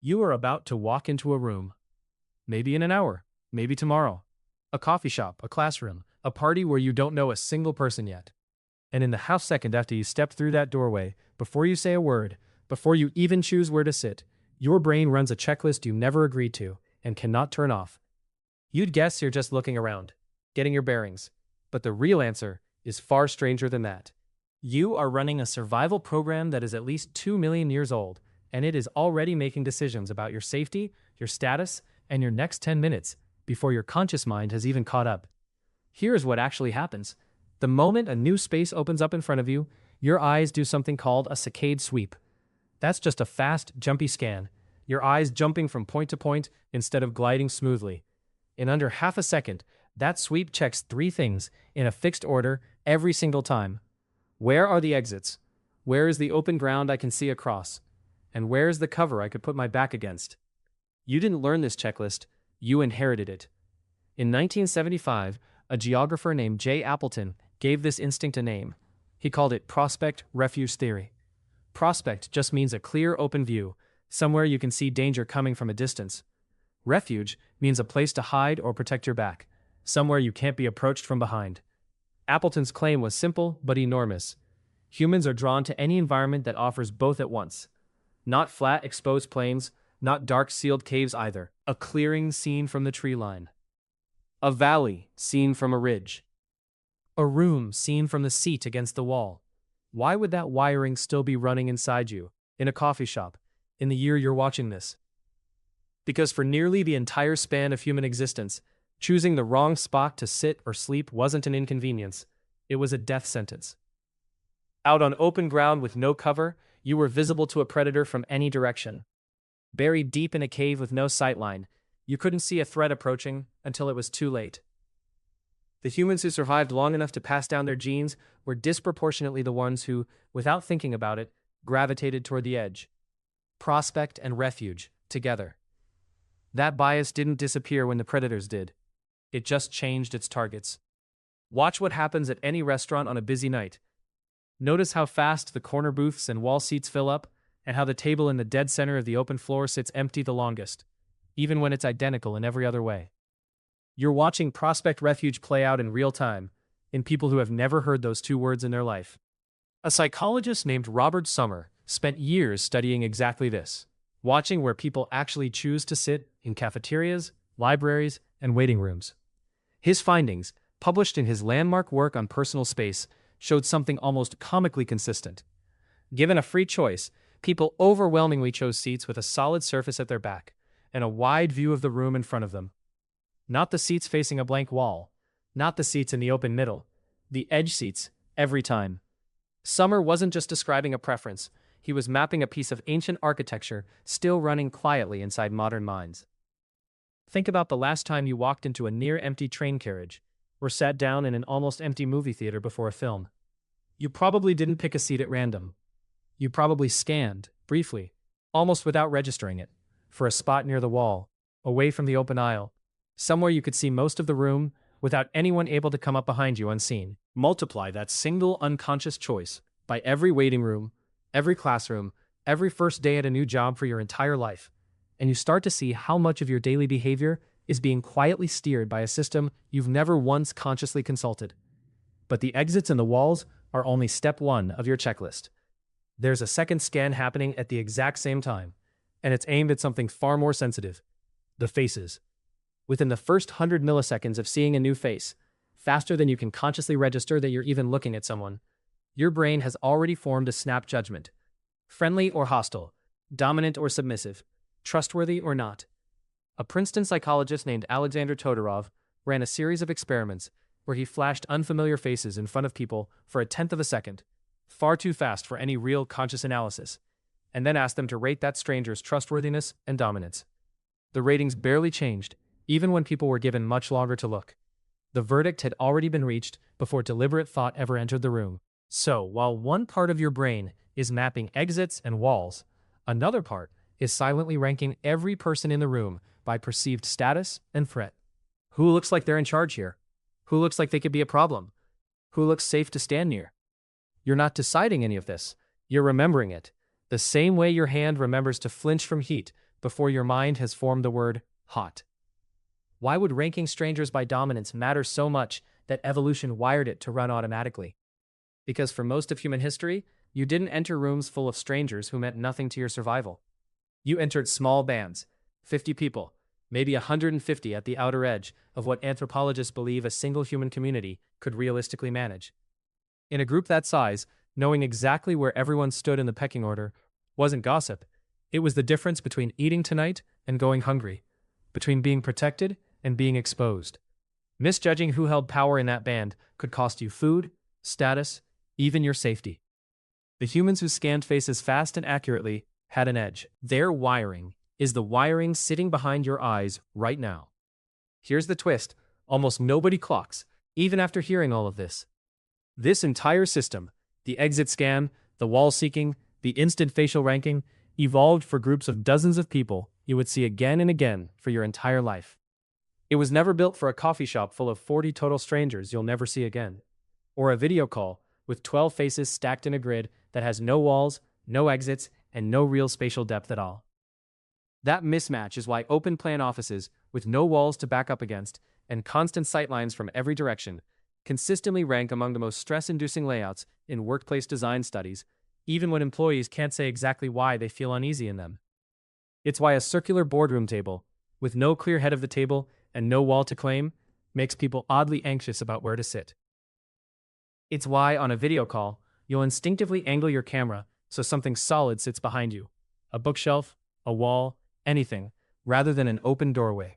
You are about to walk into a room. Maybe in an hour, maybe tomorrow. A coffee shop, a classroom, a party where you don't know a single person yet. And in the half second after you step through that doorway, before you say a word, before you even choose where to sit, your brain runs a checklist you never agreed to and cannot turn off. You'd guess you're just looking around, getting your bearings. But the real answer is far stranger than that. You are running a survival program that is at least 2 million years old, and it is already making decisions about your safety, your status, and your next 10 minutes before your conscious mind has even caught up. Here's what actually happens. The moment a new space opens up in front of you, your eyes do something called a saccade sweep. That's just a fast, jumpy scan, your eyes jumping from point to point instead of gliding smoothly. In under half a second, that sweep checks 3 things in a fixed order every single time. Where are the exits? Where is the open ground I can see across? And where is the cover I could put my back against? You didn't learn this checklist, you inherited it. In 1975, a geographer named J. Appleton gave this instinct a name. He called it prospect refuge theory. Prospect just means a clear, open view, somewhere you can see danger coming from a distance. Refuge means a place to hide or protect your back, somewhere you can't be approached from behind. Appleton's claim was simple but enormous. Humans are drawn to any environment that offers both at once. Not flat, exposed plains, not dark, sealed caves either. A clearing seen from the tree line. A valley seen from a ridge. A room seen from the seat against the wall. Why would that wiring still be running inside you, in a coffee shop, in the year you're watching this? Because for nearly the entire span of human existence, choosing the wrong spot to sit or sleep wasn't an inconvenience, it was a death sentence. Out on open ground with no cover, you were visible to a predator from any direction. Buried deep in a cave with no sightline, you couldn't see a threat approaching until it was too late. The humans who survived long enough to pass down their genes were disproportionately the ones who, without thinking about it, gravitated toward the edge. Prospect and refuge, together. That bias didn't disappear when the predators did. It just changed its targets. Watch what happens at any restaurant on a busy night. Notice how fast the corner booths and wall seats fill up, and how the table in the dead center of the open floor sits empty the longest, even when it's identical in every other way. You're watching prospect refuge play out in real time, in people who have never heard those 2 words in their life. A psychologist named Robert Sommer spent years studying exactly this, watching where people actually choose to sit in cafeterias, libraries, and waiting rooms. His findings, published in his landmark work on personal space, showed something almost comically consistent. Given a free choice, people overwhelmingly chose seats with a solid surface at their back and a wide view of the room in front of them. Not the seats facing a blank wall, not the seats in the open middle, the edge seats, every time. Sommer wasn't just describing a preference, he was mapping a piece of ancient architecture still running quietly inside modern minds. Think about the last time you walked into a near-empty train carriage, or sat down in an almost empty movie theater before a film. You probably didn't pick a seat at random. You probably scanned, briefly, almost without registering it, for a spot near the wall, away from the open aisle, somewhere you could see most of the room without anyone able to come up behind you unseen. Multiply that single unconscious choice by every waiting room, every classroom, every first day at a new job for your entire life, and you start to see how much of your daily behavior is being quietly steered by a system you've never once consciously consulted. But the exits and the walls are only step 1 of your checklist. There's a second scan happening at the exact same time, and it's aimed at something far more sensitive: the faces. Within the first 100 milliseconds of seeing a new face, faster than you can consciously register that you're even looking at someone, your brain has already formed a snap judgment. Friendly or hostile, dominant or submissive, trustworthy or not. A Princeton psychologist named Alexander Todorov ran a series of experiments where he flashed unfamiliar faces in front of people for 1/10 of a second, far too fast for any real conscious analysis, and then asked them to rate that stranger's trustworthiness and dominance. The ratings barely changed, even when people were given much longer to look. The verdict had already been reached before deliberate thought ever entered the room. So, while one part of your brain is mapping exits and walls, another part is silently ranking every person in the room by perceived status and threat. Who looks like they're in charge here? Who looks like they could be a problem? Who looks safe to stand near? You're not deciding any of this. You're remembering it. The same way your hand remembers to flinch from heat before your mind has formed the word hot. Why would ranking strangers by dominance matter so much that evolution wired it to run automatically? Because for most of human history, you didn't enter rooms full of strangers who meant nothing to your survival. You entered small bands, 50 people, maybe 150 at the outer edge of what anthropologists believe a single human community could realistically manage. In a group that size, knowing exactly where everyone stood in the pecking order wasn't gossip. It was the difference between eating tonight and going hungry, between being protected and being exposed. Misjudging who held power in that band could cost you food, status, even your safety. The humans who scanned faces fast and accurately had an edge. Their wiring is the wiring sitting behind your eyes right now. Here's the twist: almost nobody clocks, even after hearing all of this. This entire system, the exit scan, the wall seeking, the instant facial ranking, evolved for groups of dozens of people you would see again and again for your entire life. It was never built for a coffee shop full of 40 total strangers you'll never see again, or a video call with 12 faces stacked in a grid that has no walls, no exits, and no real spatial depth at all. That mismatch is why open-plan offices with no walls to back up against and constant sightlines from every direction consistently rank among the most stress-inducing layouts in workplace design studies, even when employees can't say exactly why they feel uneasy in them. It's why a circular boardroom table, with no clear head of the table and no wall to claim, makes people oddly anxious about where to sit. It's why, on a video call, you'll instinctively angle your camera so something solid sits behind you, a bookshelf, a wall, anything, rather than an open doorway.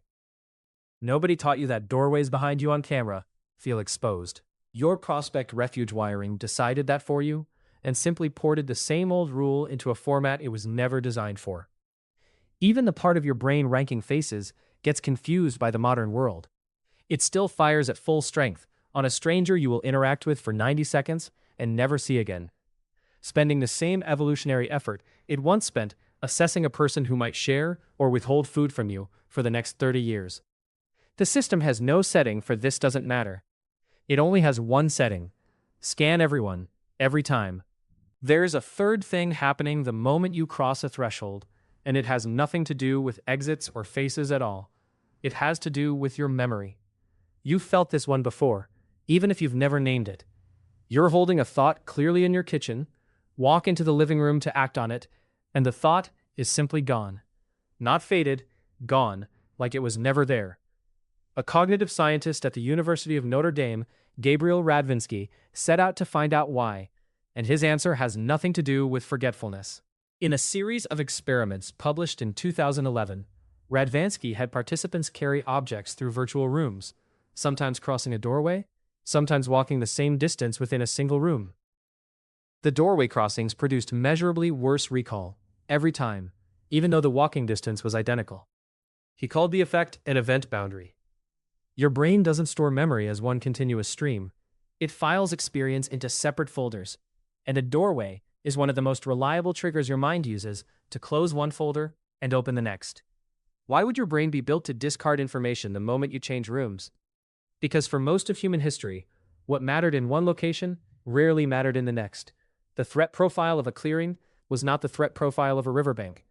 Nobody taught you that doorways behind you on camera feel exposed. Your prospect refuge wiring decided that for you and simply ported the same old rule into a format it was never designed for. Even the part of your brain ranking faces gets confused by the modern world. It still fires at full strength on a stranger you will interact with for 90 seconds and never see again, spending the same evolutionary effort it once spent assessing a person who might share or withhold food from you for the next 30 years. The system has no setting for "this doesn't matter." It only has one setting: scan everyone, every time. There's a third thing happening the moment you cross a threshold, and it has nothing to do with exits or faces at all. It has to do with your memory. You've felt this one before, even if you've never named it. You're holding a thought clearly in your kitchen, walk into the living room to act on it, and the thought is simply gone. Not faded, gone, like it was never there. A cognitive scientist at the University of Notre Dame, Gabriel Radvinsky, set out to find out why, and his answer has nothing to do with forgetfulness. In a series of experiments published in 2011, Radvansky had participants carry objects through virtual rooms, sometimes crossing a doorway, sometimes walking the same distance within a single room. The doorway crossings produced measurably worse recall every time, even though the walking distance was identical. He called the effect an event boundary. Your brain doesn't store memory as one continuous stream. It files experience into separate folders, and a doorway is one of the most reliable triggers your mind uses to close one folder and open the next. Why would your brain be built to discard information the moment you change rooms? Because for most of human history, what mattered in one location rarely mattered in the next. The threat profile of a clearing was not the threat profile of a riverbank.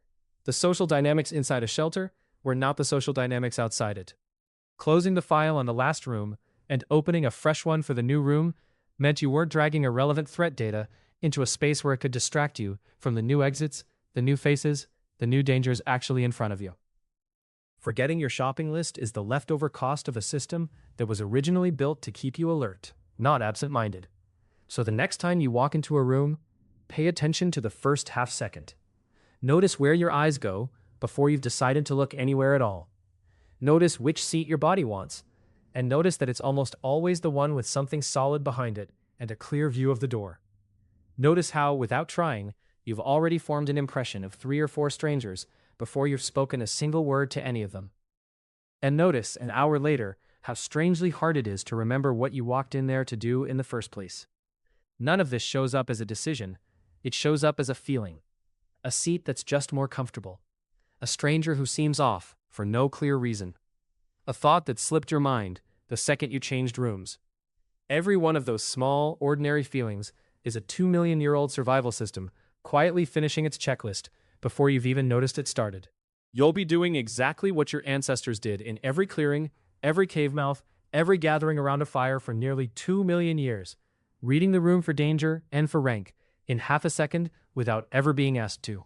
The social dynamics inside a shelter were not the social dynamics outside it. Closing the file on the last room and opening a fresh one for the new room meant you weren't dragging irrelevant threat data into a space where it could distract you from the new exits, the new faces, the new dangers actually in front of you. Forgetting your shopping list is the leftover cost of a system that was originally built to keep you alert, not absent-minded. So the next time you walk into a room, pay attention to the first half second. Notice where your eyes go before you've decided to look anywhere at all. Notice which seat your body wants, and notice that it's almost always the one with something solid behind it and a clear view of the door. Notice how, without trying, you've already formed an impression of 3 or 4 strangers before you've spoken a single word to any of them. And notice, an hour later, how strangely hard it is to remember what you walked in there to do in the first place. None of this shows up as a decision. It shows up as a feeling. A seat that's just more comfortable. A stranger who seems off for no clear reason. A thought that slipped your mind the second you changed rooms. Every one of those small, ordinary feelings is a 2-million-year-old survival system quietly finishing its checklist before you've even noticed it started. You'll be doing exactly what your ancestors did in every clearing, every cave mouth, every gathering around a fire for nearly 2 million years, reading the room for danger and for rank in half a second without ever being asked to.